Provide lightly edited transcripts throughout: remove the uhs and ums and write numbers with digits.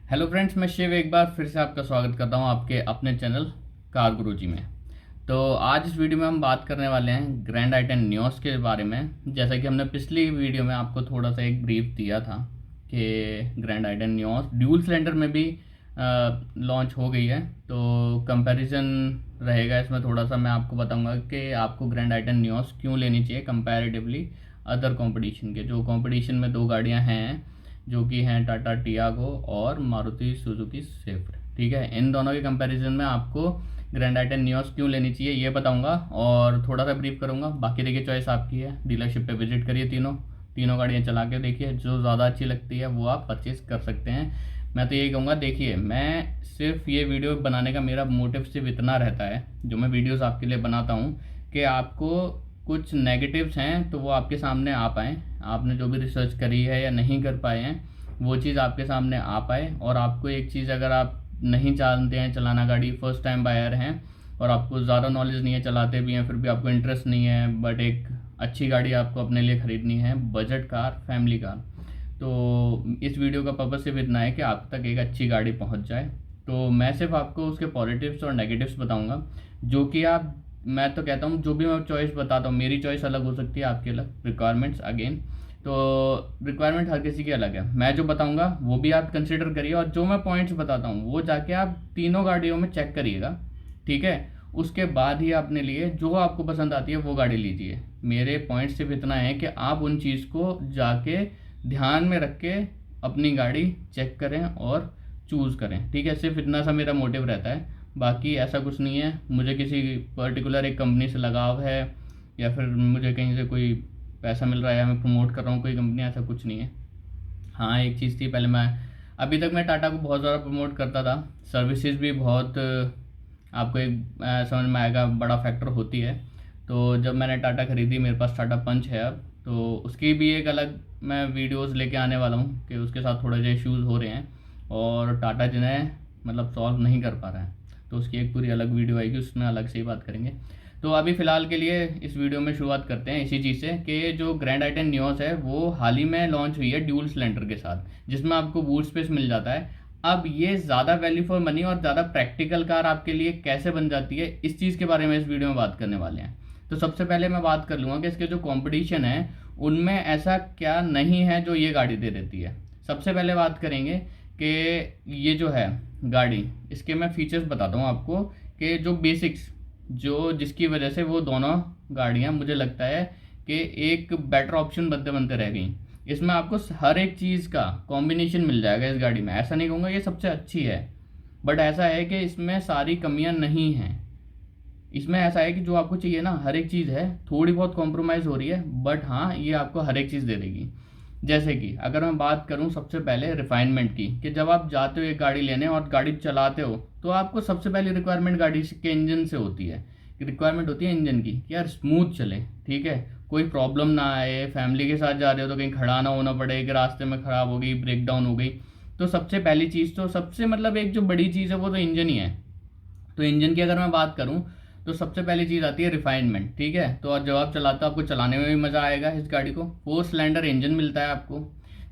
Hello friends, मैं शिव एक बार फिर से आपका स्वागत करता हूं आपके अपने चैनल कार गुरुजी में। तो आज इस वीडियो में हम बात करने वाले हैं ग्रैंड आई-10 नियोस के बारे में। जैसा कि हमने पिछली वीडियो में आपको थोड़ा सा एक ब्रीफ दिया था कि ग्रैंड आई-10 नियोस ड्यूल सिलेंडर में भी लॉन्च हो गई है, तो कंपैरिजन रहेगा इसमें। थोड़ा सा मैं आपको बताऊंगा कि आपको ग्रैंड आई-10 नियोस क्यों लेनी चाहिए कंपैरेटिवली अदर कंपटीशन के। जो कंपटीशन में दो गाड़ियां हैं जो कि हैं टाटा टियागो और मारुति सुजुकी स्विफ्ट। ठीक है, इन दोनों के कंपैरिजन में आपको ग्रैंड आई-10 नियोस क्यों लेनी चाहिए ये बताऊंगा और थोड़ा सा ब्रीफ करूंगा। बाकी देखिए, चॉइस आपकी है। डीलरशिप पे विजिट करिए, तीनों गाड़ियाँ चला के देखिए, जो ज़्यादा अच्छी लगती है वो आप परचेज़ कर सकते हैं। मैं तो यही कहूँगा, देखिए मैं सिर्फ ये वीडियो बनाने का मेरा मोटिव सिर्फ इतना रहता है, जो मैं वीडियोज़ आपके लिए बनाता हूँ, कि आपको कुछ नेगेटिव्स हैं तो वो आपके सामने आ पाएँ। आपने जो भी रिसर्च करी है या नहीं कर पाए हैं वो चीज़ आपके सामने आ पाए। और आपको एक चीज़, अगर आप नहीं जानते हैं चलाना गाड़ी, फर्स्ट टाइम बायर हैं और आपको ज़्यादा नॉलेज नहीं है, चलाते भी हैं फिर भी आपको इंटरेस्ट नहीं है, बट एक अच्छी गाड़ी आपको अपने लिए ख़रीदनी है, बजट कार, फैमिली कार, तो इस वीडियो का पर्पज़ सिर्फ इतना है कि आप तक एक अच्छी गाड़ी पहुंच जाए। तो मैं सिर्फ आपको उसके पॉजिटिव्स और नेगेटिव्स बताऊंगा, जो कि आप, मैं तो कहता हूँ जो भी मैं चॉइस बताता हूँ, मेरी चॉइस अलग हो सकती है, आपकी अलग, रिक्वायरमेंट्स अगेन, तो रिक्वायरमेंट हर किसी की अलग है। मैं जो बताऊंगा वो भी आप कंसिडर करिए, और जो मैं पॉइंट्स बताता हूँ वो जाके आप तीनों गाड़ियों में चेक करिएगा। ठीक है, उसके बाद ही अपने लिए जो आपको पसंद आती है वो गाड़ी लीजिए। मेरे पॉइंट सिर्फ इतना है कि आप उन चीज़ को जाके ध्यान में रख के अपनी गाड़ी चेक करें और चूज़ करें। ठीक है, सिर्फ इतना सा मेरा मोटिव रहता है, बाकी ऐसा कुछ नहीं है मुझे किसी पर्टिकुलर एक कंपनी से लगाव है या फिर मुझे कहीं से कोई पैसा मिल रहा है या मैं प्रमोट कर रहा हूँ कोई कंपनी, ऐसा कुछ नहीं है। हाँ, एक चीज़ थी, पहले मैं, अभी तक मैं टाटा को बहुत ज़्यादा प्रमोट करता था, सर्विसेज भी बहुत, आपको एक समझ में आएगा, बड़ा फैक्टर होती है। तो जब मैंने टाटा ख़रीदी, मेरे पास टाटा पंच है अब, तो उसकी भी एक अलग मैं वीडियोस लेके आने वाला हूँ कि उसके साथ थोड़े से इश्यूज़ हो रहे हैं और टाटा जिन्हें मतलब सॉल्व नहीं कर पा रहा है, तो उसकी एक पूरी अलग वीडियो आएगी, उसमें अलग से ही बात करेंगे। तो अभी फ़िलहाल के लिए इस वीडियो में शुरुआत करते हैं इसी चीज़ से कि जो ग्रैंड आई-10 नियोस है वो हाल ही में लॉन्च हुई है ड्यूल सिलेंडर के साथ, जिसमें आपको बूट स्पेस मिल जाता है। अब ये ज़्यादा वैल्यू फॉर मनी और ज़्यादा प्रैक्टिकल कार आपके लिए कैसे बन जाती है, इस चीज़ के बारे में इस वीडियो में बात करने वाले हैं। तो सबसे पहले मैं बात कर लूँगा कि इसके जो कॉम्पिटिशन है उनमें ऐसा क्या नहीं है जो ये गाड़ी दे देती है। सबसे पहले बात करेंगे कि ये जो है गाड़ी, इसके मैं फीचर्स बताता हूँ आपको, कि जो बेसिक्स, जो जिसकी वजह से वो दोनों गाड़ियाँ मुझे लगता है कि एक बेटर ऑप्शन बनते बनते रह गई। इसमें आपको हर एक चीज़ का कॉम्बिनेशन मिल जाएगा इस गाड़ी में। ऐसा नहीं कहूँगा ये सबसे अच्छी है, बट ऐसा है कि इसमें सारी कमियां नहीं हैं। इसमें ऐसा है कि जो आपको चाहिए ना हर एक चीज़ है, थोड़ी बहुत कॉम्प्रोमाइज़ हो रही है, बट हाँ ये आपको हर एक चीज़ दे देगी। जैसे कि अगर मैं बात करूं सबसे पहले रिफाइनमेंट की, कि जब आप जाते हो एक गाड़ी लेने और गाड़ी चलाते हो तो आपको सबसे पहली रिक्वायरमेंट गाड़ी के इंजन से होती है। रिक्वायरमेंट होती है इंजन की कि यार स्मूथ चले, ठीक है, कोई प्रॉब्लम ना आए, फैमिली के साथ जा रहे हो तो कहीं खड़ा ना होना पड़े कि रास्ते में ख़राब हो गई, ब्रेक डाउन हो गई। तो सबसे पहली चीज़, तो सबसे मतलब एक जो बड़ी चीज़ है वो तो इंजन ही है। तो इंजन की अगर मैं बात करूं तो सबसे पहली चीज़ आती है रिफाइनमेंट। ठीक है, तो और जब आप चलाते हो आपको चलाने में भी मज़ा आएगा इस गाड़ी को। 4 सिलेंडर इंजन मिलता है आपको,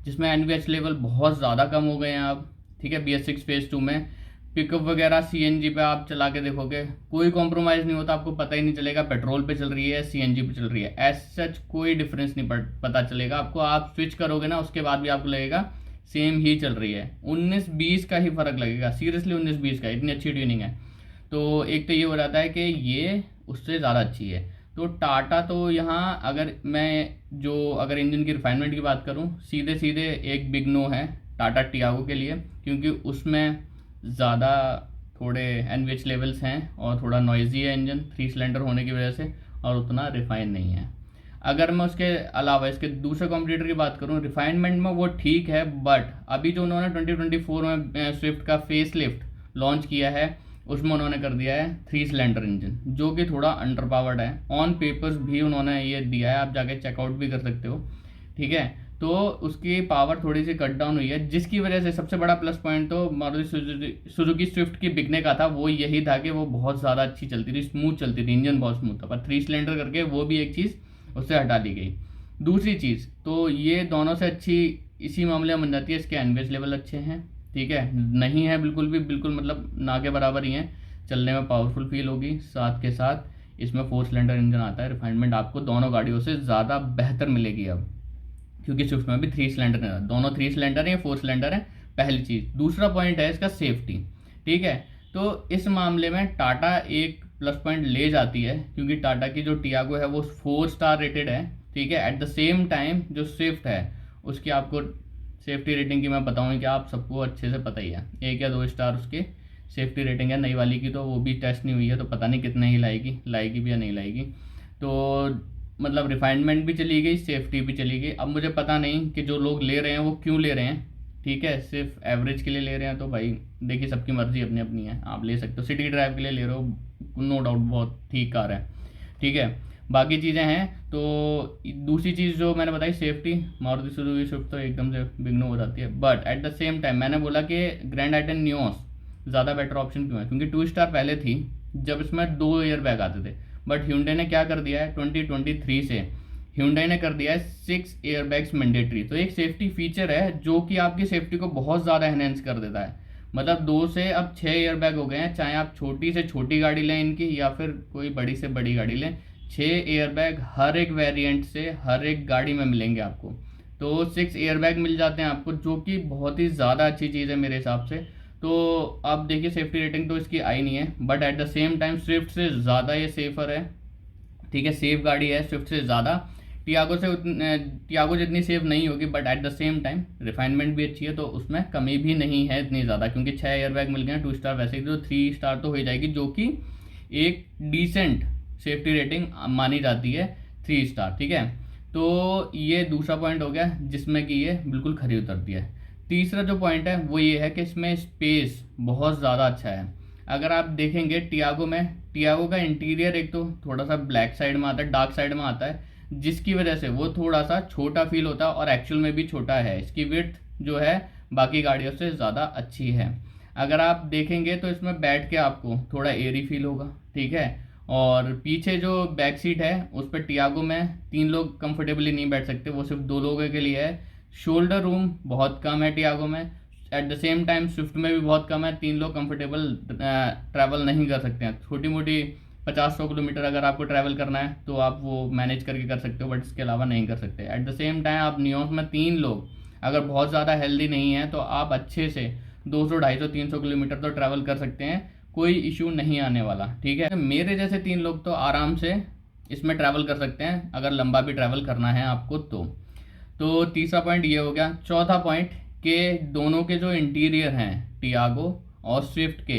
जिसमें एनवीएच लेवल बहुत ज़्यादा कम हो गए हैं अब। ठीक है, BS6 फेज 2 में पिकअप वगैरह CNG पे आप चला के देखोगे कोई कॉम्प्रोमाइज़ नहीं होता, आपको पता ही नहीं चलेगा पेट्रोल पे चल रही है CNG पे चल रही है, एज सच कोई डिफरेंस नहीं पता चलेगा आपको। आप स्विच करोगे ना उसके बाद भी आपको लगेगा सेम ही चल रही है। 19-20 का ही फ़र्क लगेगा, सीरियसली 19-20 का, इतनी अच्छी ट्यूनिंग है। तो एक तो ये हो जाता है कि ये उससे ज़्यादा अच्छी है। तो टाटा तो यहाँ, अगर मैं जो अगर इंजन की रिफाइनमेंट की बात करूँ, सीधे सीधे एक बिग नो है टाटा टियागो के लिए, क्योंकि उसमें ज़्यादा थोड़े एनवीएच लेवल्स हैं और थोड़ा नॉइजी है इंजन 3 सिलेंडर होने की वजह से, और उतना रिफाइन नहीं है। अगर मैं उसके अलावा इसके दूसरे कॉम्पिटिटर की बात करूँ, रिफाइनमेंट में वो ठीक है, बट अभी जो उन्होंने 2024 में स्विफ्ट का फेस लिफ्ट लॉन्च किया है उसमें उन्होंने कर दिया है 3 सिलेंडर इंजन, जो कि थोड़ा अंडर पावर्ड है। ऑन पेपर्स भी उन्होंने ये दिया है, आप जाके चेकआउट भी कर सकते हो। ठीक है, तो उसकी पावर थोड़ी सी कट डाउन हुई है, जिसकी वजह से सबसे बड़ा प्लस पॉइंट तो मारुति सुजुकी स्विफ्ट की बिकने का था, वो यही था कि वो बहुत ज़्यादा अच्छी चलती थी, स्मूथ चलती थी, इंजन बहुत स्मूथ था। पर 3 सिलेंडर करके वो भी एक चीज़ उससे हटा ली गई। दूसरी चीज़ तो ये दोनों से अच्छी इसी मामले में बन जाती है, इसके एनवीएच लेवल अच्छे हैं, ठीक है, नहीं है बिल्कुल भी, बिल्कुल मतलब ना के बराबर ही है। चलने में पावरफुल फील होगी, साथ के साथ इसमें 4 सिलेंडर इंजन आता है। रिफाइनमेंट आपको दोनों गाड़ियों से ज़्यादा बेहतर मिलेगी अब, क्योंकि स्विफ्ट में भी 3 सिलेंडर है, दोनों 3 सिलेंडर हैं, 4 सिलेंडर है। पहली चीज़। दूसरा पॉइंट है इसका सेफ्टी। ठीक है, तो इस मामले में टाटा एक प्लस पॉइंट ले जाती है, क्योंकि टाटा की जो टियागो है वो 4 स्टार रेटेड है। ठीक है, एट द सेम टाइम जो स्विफ्ट है उसकी आपको सेफ्टी रेटिंग की मैं बताऊँ कि आप सबको अच्छे से पता ही है, 1 या 2 स्टार उसकी सेफ्टी रेटिंग है। नई वाली की तो वो भी टेस्ट नहीं हुई है, तो पता नहीं कितने ही लाएगी भी या नहीं लाएगी। तो मतलब रिफाइनमेंट भी चली गई, सेफ्टी भी चली गई। अब मुझे पता नहीं कि जो लोग ले रहे हैं वो क्यों ले रहे हैं। ठीक है, सिर्फ एवरेज के लिए ले रहे हैं तो भाई देखिए सबकी मर्जी अपनी अपनी है, आप ले सकते हो। सिटी ड्राइव के लिए ले रहे हो, नो डाउट बहुत ठीक कार है। ठीक है, बाकी चीज़ें हैं। तो दूसरी चीज़ जो मैंने बताई सेफ्टी, मारुति सुजुकी स्विफ्ट तो एकदम से बिगनो हो जाती है। But at the same time मैंने बोला कि ग्रैंड आइटन नियोस ज़्यादा बेटर ऑप्शन क्यों है, क्योंकि 2 स्टार पहले थी जब इसमें 2 एयर बैग आते थे। बट ह्यूंडई ने क्या कर दिया है 2023 से, ह्यूंडई ने कर दिया है 6 एयर बैग्स मैंडेटरी। तो एक सेफ्टी फीचर है जो कि आपकी सेफ्टी को बहुत ज़्यादा एनहेंस कर देता है। मतलब 2 से अब 6 एयर बैग हो गए हैं, चाहे आप छोटी से छोटी गाड़ी लें इनकी या फिर कोई बड़ी से बड़ी गाड़ी लें। 6 एयर बैग हर एक वेरिएंट से हर एक गाड़ी में मिलेंगे आपको। तो 6 एयर बैग मिल जाते हैं आपको, जो कि बहुत ही ज़्यादा अच्छी चीज़ है मेरे हिसाब से। तो अब देखिए सेफ्टी रेटिंग तो इसकी आई नहीं है, but at the same time Swift से ज़्यादा ये सेफर है। ठीक है, सेफ गाड़ी है स्विफ्ट से ज़्यादा। टियागो जितनी सेफ नहीं होगी, but at the same time refinement भी अच्छी है, तो उसमें कमी भी नहीं है इतनी ज़्यादा, क्योंकि 6 एयरबैग मिल गए हैं। 2 स्टार वैसे ही तो 3 स्टार तो हो ही जाएगी, जो कि एक डिसेंट सेफ्टी रेटिंग मानी जाती है, 3 स्टार। ठीक है, तो ये दूसरा पॉइंट हो गया जिसमें कि ये बिल्कुल खरी उतरती है। तीसरा जो पॉइंट है वो ये है कि इसमें स्पेस बहुत ज़्यादा अच्छा है। अगर आप देखेंगे टियागो का इंटीरियर एक तो थोड़ा सा ब्लैक साइड में आता है, डार्क साइड में आता है, जिसकी वजह से वो थोड़ा सा छोटा फील होता है, और एक्चुअल में भी छोटा है। इसकी विड्थ जो है बाकी गाड़ियों से ज़्यादा अच्छी है। अगर आप देखेंगे तो इसमें बैठ के आपको थोड़ा एयरी फील होगा। ठीक है, और पीछे जो बैक सीट है उस पर टियागो में 3 लोग कंफर्टेबली नहीं बैठ सकते, वो सिर्फ 2 लोगों के लिए है। शोल्डर रूम बहुत कम है टियागो में, at the same time Swift में भी बहुत कम है। 3 लोग कंफर्टेबल ट्रैवल नहीं कर सकते हैं। छोटी मोटी 50-100 किलोमीटर अगर आपको ट्रैवल करना है तो आप वो मैनेज करके कर सकते हो, बट इसके अलावा नहीं कर सकते। एट द सेम टाइम आप नियोस में 3 लोग अगर बहुत ज़्यादा हेल्दी नहीं है तो आप अच्छे से 200, 250, 300 किलोमीटर तो ट्रैवल कर सकते हैं, कोई इशू नहीं आने वाला। ठीक है, मेरे जैसे 3 लोग तो आराम से इसमें ट्रैवल कर सकते हैं, अगर लंबा भी ट्रैवल करना है आपको तो तीसरा पॉइंट ये हो गया। चौथा पॉइंट के दोनों के जो इंटीरियर हैं टियागो और स्विफ्ट के,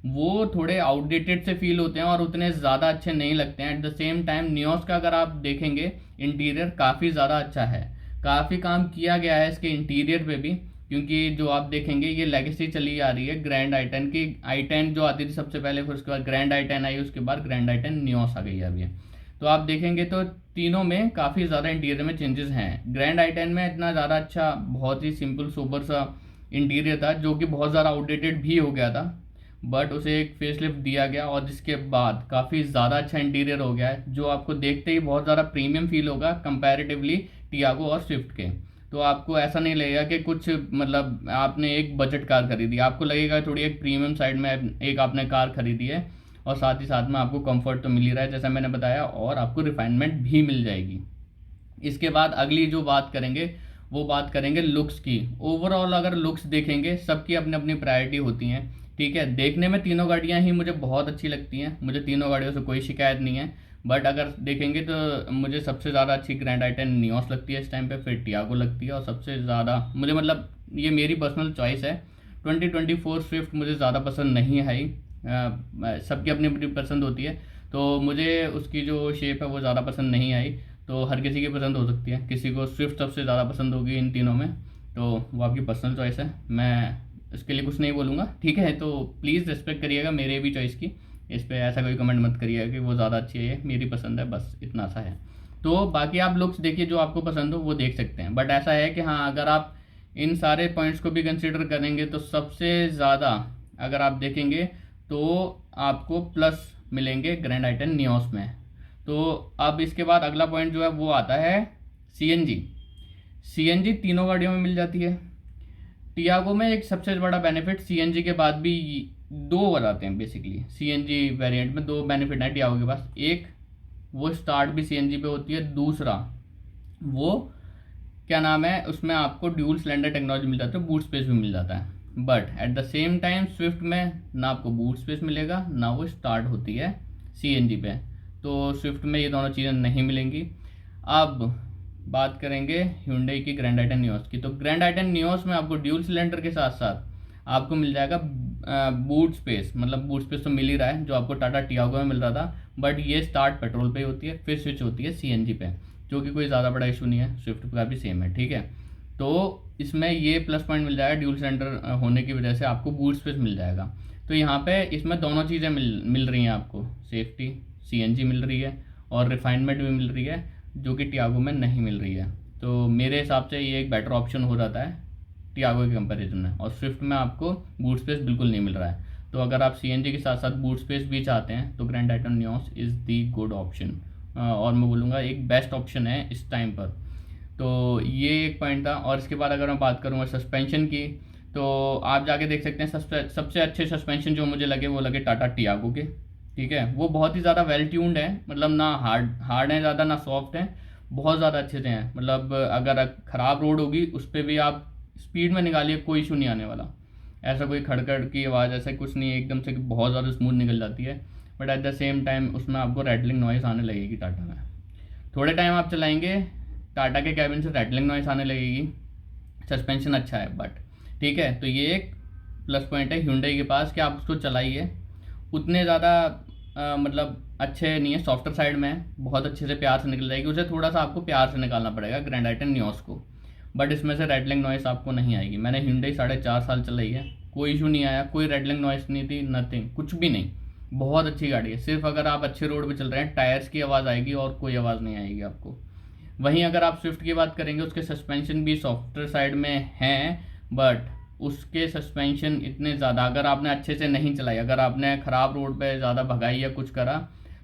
वो थोड़े आउटडेटेड से फील होते हैं और उतने ज़्यादा अच्छे नहीं लगते हैं। At the same time Nios का अगर आप देखेंगे इंटीरियर काफ़ी ज़्यादा अच्छा है, काफ़ी काम किया गया है इसके इंटीरियर पे भी, क्योंकि जो आप देखेंगे ये लेगेसी चली आ रही है ग्रैंड आई10 की। आई10 जो आती थी सबसे पहले, फिर उसके बाद ग्रैंड आई10 आई, उसके बाद ग्रैंड आई10 नियोस आ गई है अभी। तो आप देखेंगे तो तीनों में काफ़ी ज़्यादा इंटीरियर में चेंजेस हैं। ग्रैंड आई10 में इतना ज़्यादा अच्छा, बहुत ही सिंपल सोबर सा इंटीरियर था, जो कि बहुत ज़्यादा आउटडेटेड भी हो गया था, बट उसे एक फेसलिफ्ट दिया गया और जिसके बाद काफ़ी ज़्यादा अच्छा इंटीरियर हो गया है, जो आपको देखते ही बहुत ज़्यादा प्रीमियम फील होगा कंपैरेटिवली टियागो और स्विफ्ट के। तो आपको ऐसा नहीं लगेगा कि कुछ मतलब आपने एक बजट कार खरीदी, आपको लगेगा थोड़ी एक प्रीमियम साइड में एक आपने कार खरीदी है, और साथ ही साथ में आपको कंफर्ट तो मिल ही रहा है जैसा मैंने बताया, और आपको रिफाइनमेंट भी मिल जाएगी। इसके बाद अगली जो बात करेंगे वो बात करेंगे लुक्स की। ओवरऑल अगर लुक्स देखेंगे, सबकी अपनी अपनी प्रायोरिटी होती हैं। ठीक है, देखने में तीनों गाड़ियाँ ही मुझे बहुत अच्छी लगती हैं, मुझे तीनों गाड़ियों से कोई शिकायत नहीं है। बट अगर देखेंगे तो मुझे सबसे ज़्यादा अच्छी ग्रैंड आई10 नियोस लगती है इस टाइम पे, फिर टियागो लगती है, और सबसे ज़्यादा मुझे, मतलब ये मेरी पर्सनल चॉइस है, 2024 स्विफ्ट मुझे ज़्यादा पसंद नहीं आई। सबकी अपनी अपनी पसंद होती है, तो मुझे उसकी जो शेप है वो ज़्यादा पसंद नहीं आई। तो हर किसी की पसंद हो सकती है, किसी को स्विफ्ट सबसे ज़्यादा पसंद होगी इन तीनों में, तो वो आपकी पर्सनल चॉइस है, मैं इसके लिए कुछ नहीं बोलूँगा। ठीक है, तो प्लीज़ रिस्पेक्ट करिएगा मेरे भी चॉइस की, इस पर ऐसा कोई कमेंट मत करिएगा कि वो ज़्यादा अच्छी है, ये मेरी पसंद है, बस इतना सा है। तो बाकी आप लुक्स देखिए, जो आपको पसंद हो वो देख सकते हैं। बट ऐसा है कि हाँ, अगर आप इन सारे पॉइंट्स को भी कंसिडर करेंगे तो सबसे ज़्यादा अगर आप देखेंगे तो आपको प्लस मिलेंगे ग्रैंड आई10 नियोस में। तो अब इसके बाद अगला पॉइंट जो है वो आता है सीएनजी। सीएनजी तीनों गाड़ियों में मिल जाती है। टियागो में एक सबसे बड़ा बेनिफिट सीएनजी के बाद भी दो बताते हैं बेसिकली। सीएनजी वेरिएंट में दो बेनिफिट हैं टियागो के पास। एक, वो स्टार्ट भी सीएनजी पे होती है। दूसरा, वो क्या नाम है, उसमें आपको ड्यूल सिलेंडर टेक्नोलॉजी मिल जाती है, बूट स्पेस भी मिल जाता है। But at the same time Swift में ना आपको बूट स्पेस मिलेगा, ना वो स्टार्ट होती है सीएनजी पे। तो स्विफ्ट में ये दोनों चीज़ें नहीं मिलेंगी। अब बात करेंगे Hyundai की ग्रैंड आइटन नियोस की। तो ग्रैंड आइटन नियोस में आपको ड्यूल सिलेंडर के साथ साथ आपको मिल जाएगा बूट स्पेस। मतलब बूट स्पेस तो मिल ही रहा है, जो आपको टाटा टियागो में मिल रहा था, बट ये स्टार्ट पेट्रोल पे होती है, फिर स्विच होती है सीएनजी पे, जो कि कोई ज़्यादा बड़ा इशू नहीं है, स्विफ्ट का भी सेम है, ठीक है। तो इसमें ये प्लस पॉइंट मिल जाएगा, ड्यूल सिलेंडर होने की वजह से आपको बूट स्पेस मिल जाएगा। तो यहाँ पे इसमें दोनों चीज़ें मिल रही हैं आपको। सेफ्टी सीएनजी मिल रही है और रिफाइनमेंट भी मिल रही है, जो कि टियागो में नहीं मिल रही है। तो मेरे हिसाब से ये एक बेटर ऑप्शन हो जाता है टियागो के कंपैरिजन में। और स्विफ्ट में आपको बूट स्पेस बिल्कुल नहीं मिल रहा है। तो अगर आप सीएनजी के साथ साथ बूट स्पेस भी चाहते हैं तो grand आइटन Nios is the good option, और मैं बोलूँगा एक बेस्ट ऑप्शन है इस टाइम पर। तो ये एक पॉइंट था। और इसके बाद अगर मैं बात करूँगा सस्पेंशन की, तो आप जाके देख सकते हैं सबसे अच्छे सस्पेंशन जो मुझे लगे वो लगे टाटा टियागो के, ठीक है। वो बहुत ही ज़्यादा वेल ट्यून्ड है, मतलब ना हार्ड है ज़्यादा, ना सॉफ्ट है, बहुत ज़्यादा अच्छे से हैं। मतलब अगर ख़राब रोड होगी उस पर भी आप स्पीड में निकालिए, कोई इशू नहीं आने वाला। ऐसा कोई खड़खड़ की आवाज़ ऐसा कुछ नहीं है, एकदम से बहुत ज़्यादा स्मूथ निकल जाती है। But at the same time उसमें आपको रैटलिंग नॉइस आने लगेगी टाटा में। थोड़े टाइम आप चलाएंगे टाटा के कैबिन से रैटलिंग नॉइस आने लगेगी। सस्पेंशन अच्छा है बट ठीक है। तो ये एक प्लस पॉइंट है Hyundai के पास कि आप उसको चलाइए, उतने ज़्यादा मतलब अच्छे नहीं है, सॉफ्टर साइड में है, बहुत अच्छे से प्यार से निकल जाएगी। उसे थोड़ा सा आपको प्यार से निकालना पड़ेगा ग्रैंड आइटन नियोस को, बट इसमें से रैटलिंग नॉइस आपको नहीं आएगी। मैंने Hyundai 4.5 साल चलाई है, कोई इशू नहीं आया, कोई रैटलिंग नॉइस नहीं थी, नथिंग, कुछ भी नहीं। बहुत अच्छी गाड़ी है। सिर्फ अगर आप अच्छे रोड पे चल रहे हैं टायर्स की आवाज़ आएगी और कोई आवाज़ नहीं आएगी आपको। वहीं अगर आप स्विफ्ट की बात करेंगे, उसके सस्पेंशन भी सॉफ्टवेयर साइड में हैं, बट उसके सस्पेंशन इतने ज़्यादा, अगर आपने अच्छे से नहीं चलाई, अगर आपने ख़राब रोड पे ज़्यादा भगाई या कुछ करा,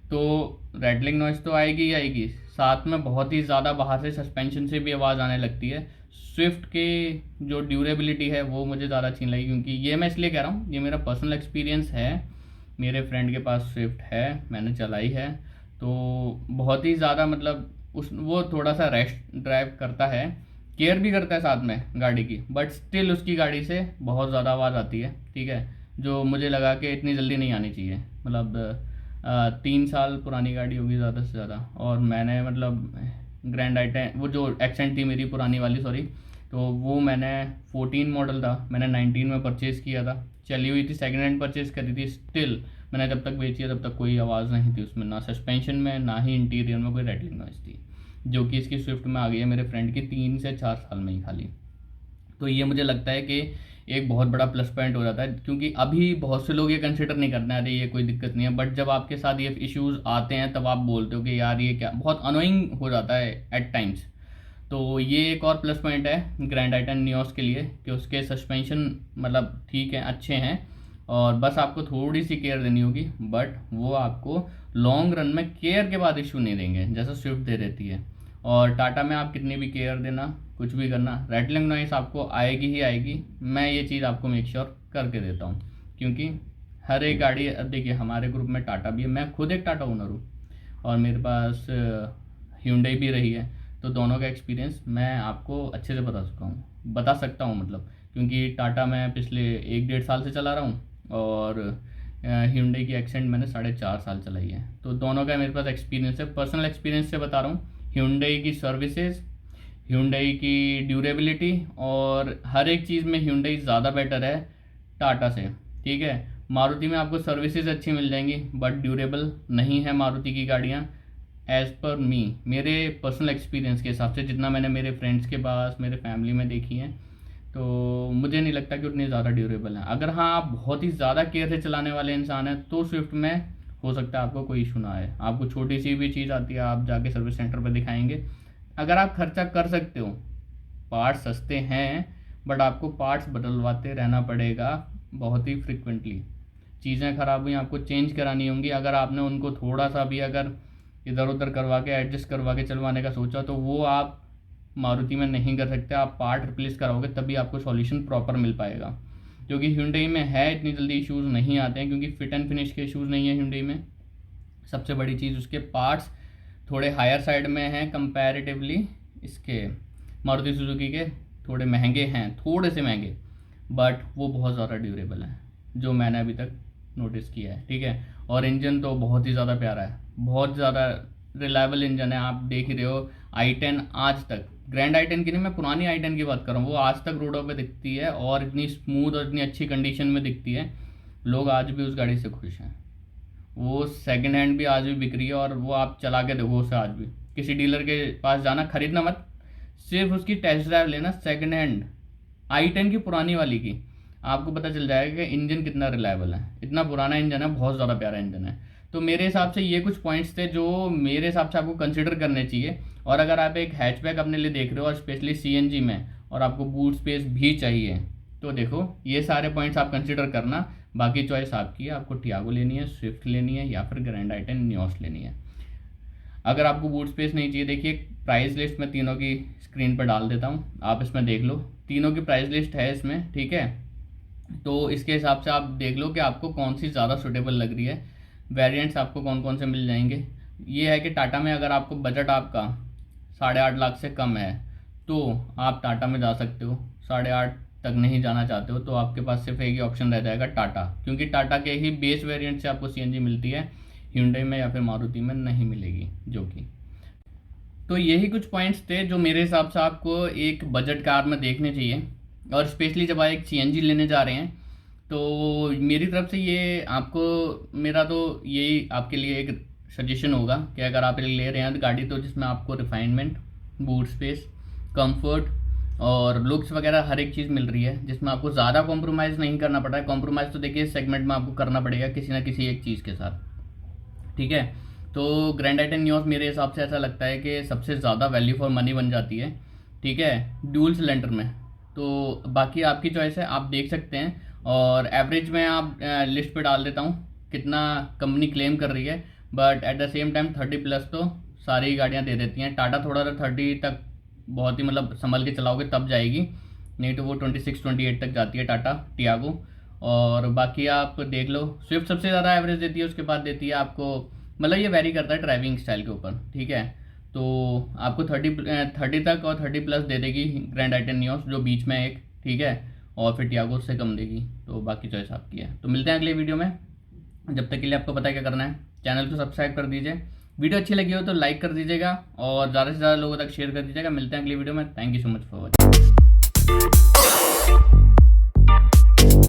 तो रैटलिंग नॉइस तो आएगी ही आएगी, साथ में बहुत ही ज़्यादा बाहर से सस्पेंशन से भी आवाज़ आने लगती है। स्विफ्ट की जो ड्यूरेबिलिटी है वो मुझे ज़्यादा अच्छी लगी, क्योंकि ये मैं इसलिए कह रहा हूँ, ये मेरा पर्सनल एक्सपीरियंस है। मेरे फ्रेंड के पास स्विफ्ट है, मैंने चलाई है, तो बहुत ही ज़्यादा मतलब वो थोड़ा सा रैश ड्राइव करता है, केयर भी करता है साथ में गाड़ी की, बट स्टिल उसकी गाड़ी से बहुत ज़्यादा आवाज़ आती है, ठीक है। जो मुझे लगा कि इतनी जल्दी नहीं आनी चाहिए। मतलब 3 साल पुरानी गाड़ी होगी ज़्यादा से ज़्यादा, और मैंने मतलब ग्रैंड आइटन, वो जो एक्सेंट थी मेरी पुरानी वाली, सॉरी, तो वो मैंने 14 मॉडल था, मैंने 19 में परचेज़ किया था, चली हुई थी, सेकेंड हैंड परचेज़ करी थी। स्टिल मैंने जब तक बेची है तब तक कोई आवाज़ नहीं थी उसमें, ना सस्पेंशन में ना ही इंटीरियर में कोई रैटलिंग नॉइस थी, जो कि इसकी स्विफ्ट में आ गई है मेरे फ्रेंड की 3 से 4 साल में ही खाली। तो ये मुझे लगता है कि एक बहुत बड़ा प्लस पॉइंट हो जाता है, क्योंकि अभी बहुत से लोग ये कंसिडर नहीं करते हैं, अरे ये कोई दिक्कत नहीं है, बट जब आपके साथ ये इश्यूज आते हैं तब आप बोलते हो कि यार ये क्या, बहुत अनोइंग हो जाता है एट टाइम्स। तो ये एक और प्लस पॉइंट है ग्रैंड आइटन नियोस के लिए कि उसके सस्पेंशन मतलब ठीक है, अच्छे हैं, और बस आपको थोड़ी सी केयर देनी होगी, बट वो आपको लॉन्ग रन में केयर के बाद इशू नहीं देंगे जैसा स्विफ्ट दे देती है। और टाटा में आप कितनी भी केयर देना, कुछ भी करना, रैटलिंग नॉइस आपको आएगी ही आएगी। मैं ये चीज़ आपको मेक श्योर करके देता हूँ, क्योंकि हर एक गाड़ी, अब देखिए हमारे ग्रुप में टाटा भी है, मैं खुद एक टाटा ओनर हूँ, और मेरे पास Hyundai भी रही है, तो दोनों का एक्सपीरियंस मैं आपको अच्छे से बता सकता हूँ मतलब, क्योंकि टाटा मैं पिछले 1-1.5 साल से चला रहा हूँ, और Hyundai की एक्सेंट मैंने 4.5 साल चलाई है। तो दोनों का मेरे पास एक्सपीरियंस है, पर्सनल एक्सपीरियंस से बता रहा हूँ। Hyundai की सर्विसेज, Hyundai की ड्यूरेबिलिटी, और हर एक चीज़ में Hyundai ज़्यादा बेटर है टाटा से, ठीक है। मारुति में आपको सर्विसेज अच्छी मिल जाएंगी, बट ड्यूरेबल नहीं है मारुति की गाड़ियाँ, एज़ पर मी, मेरे पर्सनल एक्सपीरियंस के हिसाब से, जितना मैंने मेरे फ्रेंड्स के पास, मेरे फैमिली में देखी हैं, तो मुझे नहीं लगता कि उतनी ज़्यादा ड्यूरेबल है। अगर हाँ आप बहुत ही ज़्यादा केयर से चलाने वाले इंसान हैं तो स्विफ्ट में हो सकता है आपको कोई इशू ना आए। आपको छोटी सी भी चीज़ आती है, आप जाके सर्विस सेंटर पर दिखाएंगे, अगर आप खर्चा कर सकते हो, पार्ट्स सस्ते हैं, बट आपको पार्ट्स बदलवाते रहना पड़ेगा बहुत ही फ्रिक्वेंटली। चीज़ें ख़राब हुई आपको चेंज करानी होंगी, अगर आपने उनको थोड़ा सा भी अगर इधर उधर करवा के एडजस्ट करवा के चलवाने का सोचा, तो वो आप मारुति में नहीं कर सकते। आप पार्ट रिप्लेस कराओगे तभी आपको सॉल्यूशन प्रॉपर मिल पाएगा, क्योंकि Hyundai में है इतनी जल्दी इश्यूज़ नहीं आते हैं, क्योंकि फिट एंड फिनिश के इश्यूज़ नहीं है Hyundai में। सबसे बड़ी चीज़ उसके पार्ट्स थोड़े हायर साइड में हैं कंपैरेटिवली, इसके मारुति सुजुकी के थोड़े महंगे हैं, थोड़े से महंगे, बट वो बहुत ज़्यादा ड्यूरेबल हैं जो मैंने अभी तक नोटिस किया है, ठीक है। और इंजन तो बहुत ही ज़्यादा प्यारा है, बहुत ज़्यादा रिलायबल इंजन है। आप देख ही रहे हो i10 आज तक, ग्रैंड i10 की नहीं, मैं पुरानी i10 की बात कर रहा हूँ, वो आज तक रोडों पे दिखती है और इतनी स्मूथ और इतनी अच्छी कंडीशन में दिखती है। लोग आज भी उस गाड़ी से खुश हैं। वो सेकंड हैंड भी आज भी बिक रही है और वो आप चला के देखो उसे आज भी। किसी डीलर के पास जाना, खरीदना मत, सिर्फ उसकी टेस्ट ड्राइव लेना सेकंड हैंड i10 की पुरानी वाली की, आपको पता चल जाएगा कि इंजन कितना रिलायबल है। इतना पुराना इंजन है, बहुत ज़्यादा प्यारा इंजन है। तो मेरे हिसाब से ये कुछ पॉइंट्स थे जो मेरे हिसाब से आपको कंसिडर करने चाहिए। और अगर आप एक हैचबैक अपने लिए देख रहे हो और स्पेशली CNG में, और आपको बूट स्पेस भी चाहिए, तो देखो ये सारे पॉइंट्स आप कंसिडर करना। बाकी चॉइस आपकी है, आपको टियागो लेनी है, स्विफ्ट लेनी है, या फिर ग्रैंड i10 नियोस लेनी है। अगर आपको बूट स्पेस नहीं चाहिए, देखिए प्राइस लिस्ट मैं तीनों की स्क्रीन पर डाल देता हूँ, आप इसमें देख लो। तीनों की प्राइस लिस्ट है इसमें, ठीक है। तो इसके हिसाब से आप देख लो कि आपको कौन सी ज़्यादा सूटेबल लग रही है। वेरिएंट्स आपको कौन कौन से मिल जाएंगे। ये है कि टाटा में अगर आपको बजट आपका 8.5 लाख से कम है तो आप टाटा में जा सकते हो। 8.5 तक नहीं जाना चाहते हो तो आपके पास सिर्फ एक ही ऑप्शन रह जाएगा, टाटा, क्योंकि टाटा के ही बेस वेरिएंट से आपको CNG मिलती है, Hyundai में या फिर मारुति में नहीं मिलेगी जो कि। तो यही कुछ पॉइंट्स थे जो मेरे हिसाब से आपको एक बजट कार में देखने चाहिए। और स्पेशली जब आप एक CNG लेने जा रहे हैं तो मेरी तरफ से ये आपको, मेरा तो यही आपके लिए एक सजेशन होगा कि अगर आप ले रहे हैं तो गाड़ी, तो जिसमें आपको रिफाइनमेंट, बूट स्पेस, कंफर्ट और लुक्स वगैरह हर एक चीज़ मिल रही है, जिसमें आपको ज़्यादा कॉम्प्रोमाइज़ नहीं करना पड़ रहा है। कॉम्प्रोमाइज़ तो देखिए इस सेगमेंट में आपको करना पड़ेगा किसी ना किसी एक चीज़ के साथ, ठीक है। तो ग्रैंड i10 नियोस मेरे हिसाब से ऐसा लगता है कि सबसे ज़्यादा वैल्यू फॉर मनी बन जाती है, ठीक है, ड्यूल सिलेंडर में। तो बाकी आपकी चॉइस है, आप देख सकते हैं। और एवरेज में आप लिस्ट पे डाल देता हूँ कितना कंपनी क्लेम कर रही है, but at the same time 30+ तो सारी गाड़ियाँ दे देती हैं। टाटा थोड़ा सा 30 तक बहुत ही मतलब संभल के चलाओगे तब जाएगी, नहीं तो वो 26-28 तक जाती है टाटा टियागो। और बाकी आप देख लो, स्विफ्ट सबसे ज़्यादा एवरेज देती है, उसके बाद देती है आपको, मतलब ये वेरी करता है ड्राइविंग स्टाइल के ऊपर, ठीक है। तो आपको 30 तक और 30+ दे देगी ग्रैंड i10 नियोस, जो बीच में एक, ठीक है, और फिर टियागो उससे कम देगी। तो बाकी चॉइस आपकी है। तो मिलते हैं अगले वीडियो में, जब तक के लिए आपको पता है क्या करना है, चैनल को सब्सक्राइब कर दीजिए, वीडियो अच्छी लगी हो तो लाइक कर दीजिएगा और ज़्यादा से ज़्यादा लोगों तक शेयर कर दीजिएगा। मिलते हैं अगली वीडियो में। Thank you so much for watching.